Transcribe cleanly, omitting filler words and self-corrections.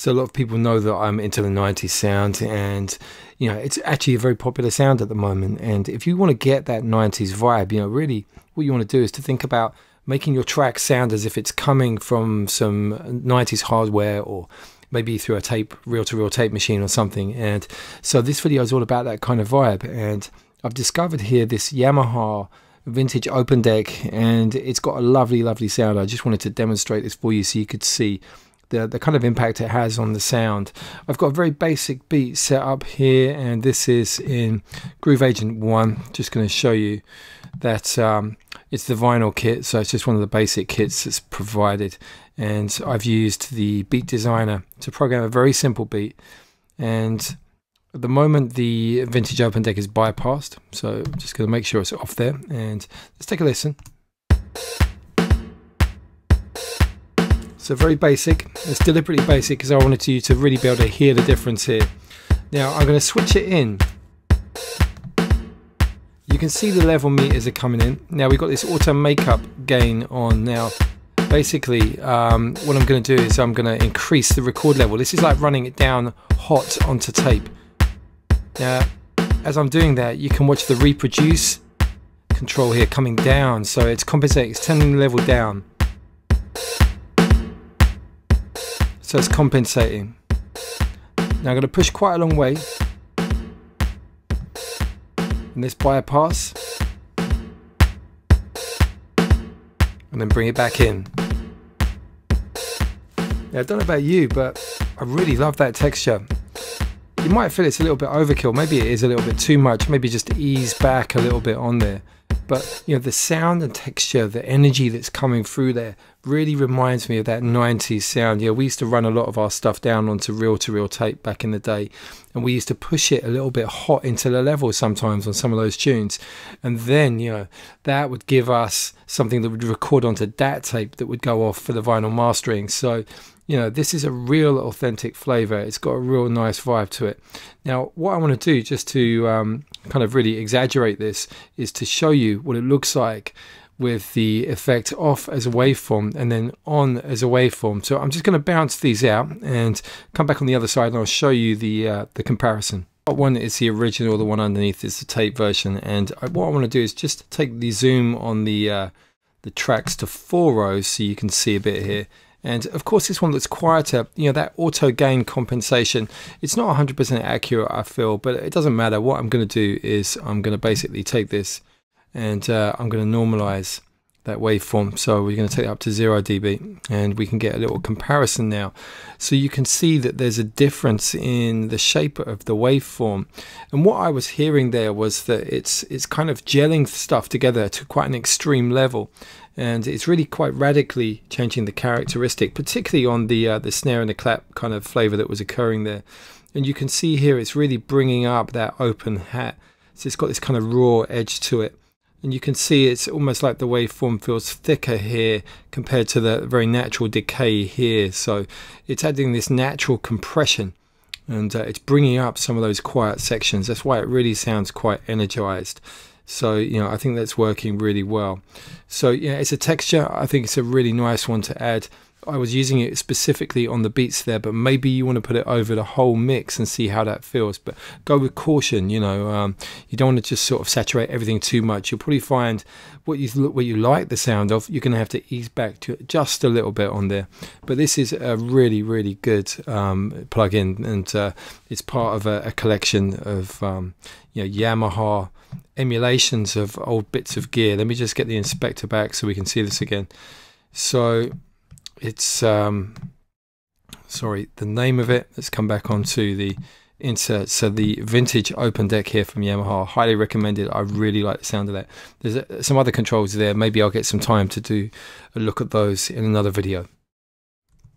So a lot of people know that I'm into the 90s sound, and you know, it's actually a very popular sound at the moment. And if you want to get that 90s vibe, you know, really what you want to do is to think about making your track sound as if it's coming from some 90s hardware, or maybe through a tape, reel-to-reel tape machine or something. And so this video is all about that kind of vibe. And I've discovered here this Yamaha vintage open deck, and it's got a lovely sound. I just wanted to demonstrate this for you so you could see the kind of impact it has on the sound. I've got a very basic beat set up here, and this is in Groove Agent 1. Just going to show you that it's the vinyl kit, so it's just one of the basic kits that's provided. And I've used the beat designer to program a very simple beat, and at the moment the vintage open deck is bypassed, so I'm just going to make sure it's off there, and let's take a listen. So very basic. It's deliberately basic because I wanted you to really be able to hear the difference here. Now I'm going to switch it in. You can see the level meters are coming in. Now we've got this auto makeup gain on. Now basically what I'm going to do is I'm going to increase the record level. This is like running it down hot onto tape. Now as I'm doing that, you can watch the reproduce control here coming down, so it's compensating, it's turning the level down, so it's compensating. Now I'm going to push quite a long way in this bypass, and then bring it back in. Now I don't know about you, but I really love that texture. You might feel it's a little bit overkill, maybe it is a little bit too much, maybe just ease back a little bit on there. But you know, the sound and texture, the energy that's coming through there really reminds me of that 90s sound. Yeah, we used to run a lot of our stuff down onto reel-to-reel tape back in the day, and we used to push it a little bit hot into the level sometimes on some of those tunes, and then you know, that would give us something that would record onto that tape that would go off for the vinyl mastering. So you know, this is a real authentic flavor. It's got a real nice vibe to it. Now what I want to do, just to kind of really exaggerate this, is to show you what it looks like with the effect off as a waveform and then on as a waveform. So I'm just going to bounce these out and come back on the other side, and I'll show you the comparison. One is the original, the one underneath is the tape version, and what I want to do is just take the zoom on the tracks to 4 rows so you can see a bit here. And of course this one looks quieter, you know, that auto gain compensation, it's not 100% accurate I feel, but it doesn't matter. What I'm going to do is I'm going to basically take this and I'm going to normalize that waveform. So we're going to take it up to 0 dB, and we can get a little comparison now. So you can see that there's a difference in the shape of the waveform, and what I was hearing there was that it's kind of gelling stuff together to quite an extreme level, and it's really quite radically changing the characteristic, particularly on the snare and the clap kind of flavor that was occurring there. And you can see here it's really bringing up that open hat, so it's got this kind of raw edge to it. And you can see it's almost like the waveform feels thicker here compared to the very natural decay here. So it's adding this natural compression, and it's bringing up some of those quiet sections. That's why it really sounds quite energized. So you know, I think that's working really well. So yeah, it's a texture. I think it's a really nice one to add. I was using it specifically on the beats there, but maybe you want to put it over the whole mix and see how that feels. But go with caution, you know. You don't want to just sort of saturate everything too much. You'll probably find what you like the sound of, you're going to have to ease back to it just a little bit on there. But this is a really good plugin, and it's part of a collection of you know, Yamaha emulations of old bits of gear. Let me just get the inspector back so we can see this again. So it's sorry, the name of it, let's come back onto the insert. So the vintage open deck here from Yamaha, highly recommended. I really like the sound of that. There's some other controls there, maybe I'll get some time to do a look at those in another video.